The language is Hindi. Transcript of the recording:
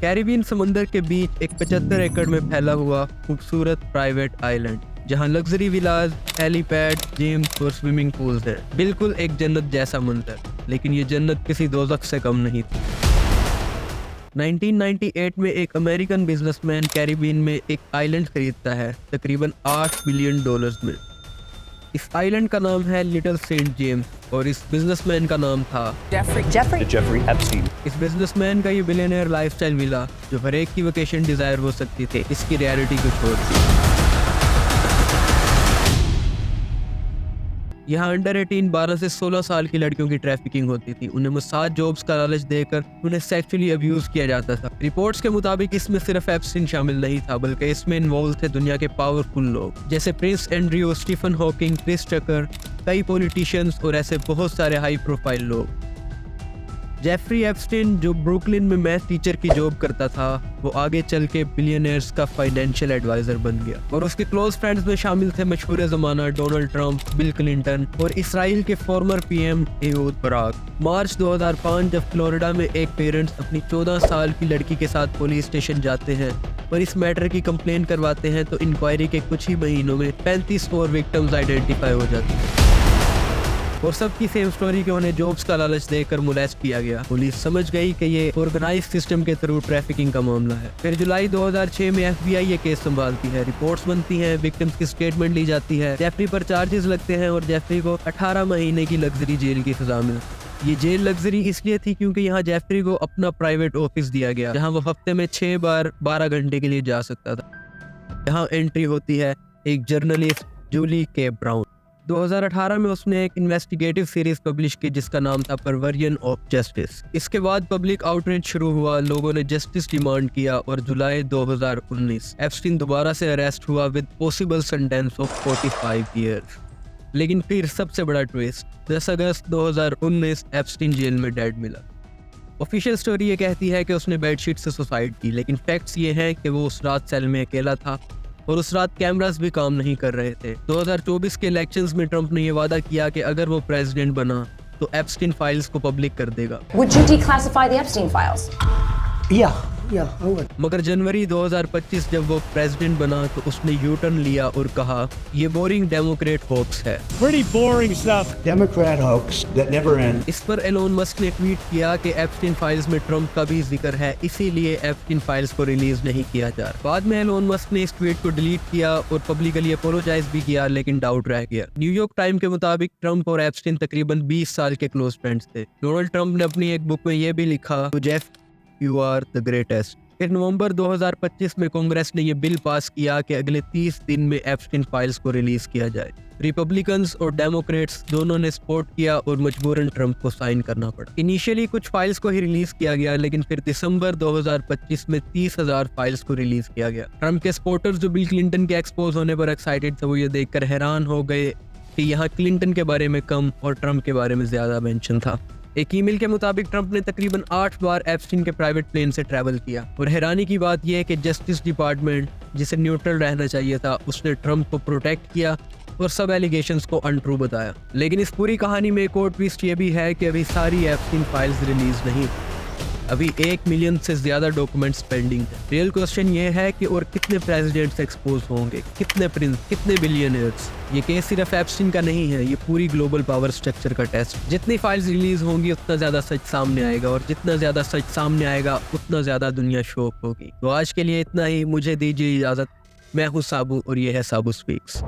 कैरिबियन समुंदर के बीच एक 75 एकड़ में फैला हुआ खूबसूरत प्राइवेट आइलैंड, जहां लग्जरी विलाज, हेलीपैड, जिम्स और स्विमिंग पूल्स हैं। बिल्कुल एक जन्नत जैसा मंजर, लेकिन ये जन्नत किसी दोज़ख से कम नहीं थी। 1998 में एक अमेरिकन बिजनेसमैन कैरिबियन में एक आइलैंड खरीदता है तकरीबन $8 बिलियन में। इस आइलैंड का नाम है लिटिल सेंट जेम्स और इस बिजनेसमैन का नाम था जेफरी एप्स्टीन। इस बिजनेसमैन का ये बिलियनियर लाइफस्टाइल मिला जो हर एक की वेकेशन डिजायर हो सकती थी, इसकी रियलिटी कुछ और थी। यहाँ अंडर 18 12 से 16 साल की लड़कियों की ट्रैफिकिंग होती थी। उन्हें मसाज जॉब्स का लालच देकर उन्हें सेक्सुअली अब्यूज किया जाता था। रिपोर्ट्स के मुताबिक इसमें सिर्फ एप्स्टीन शामिल नहीं था, बल्कि इसमें इन्वॉल्व थे दुनिया के पावरफुल लोग जैसे Prince Andrew, Stephen Hawking, Chris Tucker, कई पॉलिटिशियंस और ऐसे बहुत सारे हाई प्रोफाइल लोग। जेफरी एप्स्टीन जो ब्रुकलिन में मैथ टीचर की जॉब करता था, वो आगे चल के बिलियनर्स का फाइनेंशियल एडवाइजर बन गया और उसके क्लोज फ्रेंड्स में शामिल थे मशहूर ज़माना डोनाल्ड ट्रंप, बिल क्लिंटन और इसराइल के फॉर्मर पीएम एहूद बाराक। मार्च 2005 जब फ्लोरिडा में एक पेरेंट्स अपनी 14 साल की लड़की के साथ पुलिस स्टेशन जाते हैं और इस मैटर की कंप्लेन करवाते हैं, तो इंक्वायरी के कुछ ही महीनों में 35 और विक्टिम्स आइडेंटिफाई हो जाती हैं और सबकी सेम स्टोरी के उन्हें जॉब्स का लालच देकर मोलेस्ट किया गया। पुलिस समझ गई कि ये ऑर्गेनाइज्ड सिस्टम के थ्रू ट्रैफिकिंग का मामला है। फिर जुलाई 2006 में FBI ये केस संभालती है, रिपोर्ट्स बनती हैं, विक्टिम्स की स्टेटमेंट ली जाती है, जेफरी पर चार्जेस लगते हैं और जेफरी को 18 महीने की लग्जरी जेल की सजा मिलती। ये जेल लग्जरी इसलिए थी क्योंकि यहाँ जेफरी को अपना प्राइवेट ऑफिस दिया गया, जहाँ वो हफ्ते में 6 बार 12 घंटे के लिए जा सकता था। यहाँ एंट्री होती है एक जर्नलिस्ट जूली के ब्राउन। 2018 में उसने एक इन्वेस्टिगेटिव सीरीज पब्लिश की जिसका नाम था परवर्जन ऑफ जस्टिस। इसके बाद पब्लिक आउटरीच शुरू हुआ, लोगों ने जस्टिस डिमांड किया और जुलाई 2019 एप्स्टीन दोबारा से अरेस्ट हुआ with possible sentence of 45 years. लेकिन फिर सबसे बड़ा ट्विस्ट, 10 अगस्त 2019 एप्स्टीन जेल में डेड मिला। ऑफिशियल स्टोरी ये कहती है कि उसने बेडशीट से सुसाइड की, लेकिन फैक्ट्स ये हैं कि वो उस रात सेल में अकेला था और उस रात कैमरास भी काम नहीं कर रहे थे। 2024 के इलेक्शंस में ट्रंप ने ये वादा किया कि अगर वो प्रेसिडेंट बना तो एप्स्टीन फाइल्स को पब्लिक कर देगा। Would you declassify the Epstein files? Yeah, I would. मगर जनवरी 2025 जब वो प्रेसिडेंट बना तो उसने यू टर्न लिया और कहा ये बोरिंग डेमोक्रेट होक्स है। Pretty boring stuff. Democrat hoax that never ends. इस पर एलोन मस्क ने ट्वीट किया कि एप्स्टीन फाइल्स में ट्रंप का भी जिक्र है, इसीलिए एप्स्टीन फाइल्स को रिलीज नहीं किया जा रहा। बाद में एलोन मस्क ने इस ट्वीट को डिलीट किया और पब्लिकली अपोलोजाइज भी किया, लेकिन डाउट रह गया। न्यूयॉर्क टाइम के मुताबिक ट्रंप और एप्स्टीन तकरीबन 20 साल के क्लोज फ्रेंड्स थे। डोनाल्ड ट्रंप ने अपनी एक बुक में ये भी लिखा, Jeff you are the greatest. फिर नवंबर 2025 में कांग्रेस ने यह बिल पास किया कि अगले 30 दिन में एप्स्टीन फाइल्स को रिलीज किया जाए। रिपब्लिकन्स और डेमोक्रेट्स दोनों ने सपोर्ट किया और मजबूरन ट्रंप को साइन करना पड़ा। इनिशियली कुछ फाइल्स को ही रिलीज किया गया, लेकिन फिर दिसंबर 2025 में 30,000 फाइल्स को रिलीज किया गया। ट्रंप के सपोर्टर्स जो बिल क्लिंटन के एक्सपोज होने पर एक्साइटेड थे, वो ये देखकर हैरान हो गए कि यहाँ क्लिंटन के बारे में कम और ट्रंप के बारे में ज्यादा मेंशन था। एक ईमेल के मुताबिक ट्रंप ने तकरीबन 8 बार एप्स्टीन के प्राइवेट प्लेन से ट्रैवल किया और हैरानी की बात यह है कि जस्टिस डिपार्टमेंट, जिसे न्यूट्रल रहना चाहिए था, उसने ट्रंप को प्रोटेक्ट किया और सब एलिगेशंस को अनट्रू बताया। लेकिन इस पूरी कहानी में एक और ट्विस्ट ये भी है कि अभी सारी एप्स्टीन फाइल्स रिलीज नहीं, अभी 1 मिलियन से ज्यादा डॉक्यूमेंट्स पेंडिंग है। रियल क्वेश्चन ये है कि और कितने प्रेसिडेंट्स एक्सपोज होंगे, कितने प्रिंस, कितने बिलियनर्स। ये केस सिर्फ एप्स्टीन का नहीं है, ये पूरी ग्लोबल पावर स्ट्रक्चर का टेस्ट। जितनी फाइल्स रिलीज होंगी उतना ज्यादा सच सामने आएगा और जितना ज्यादा सच सामने आएगा उतना ज्यादा दुनिया शॉक होगी। तो आज के लिए इतना ही, मुझे दीजिए इजाजत। मैं हूँ साबू और ये है साबू स्पीक्स।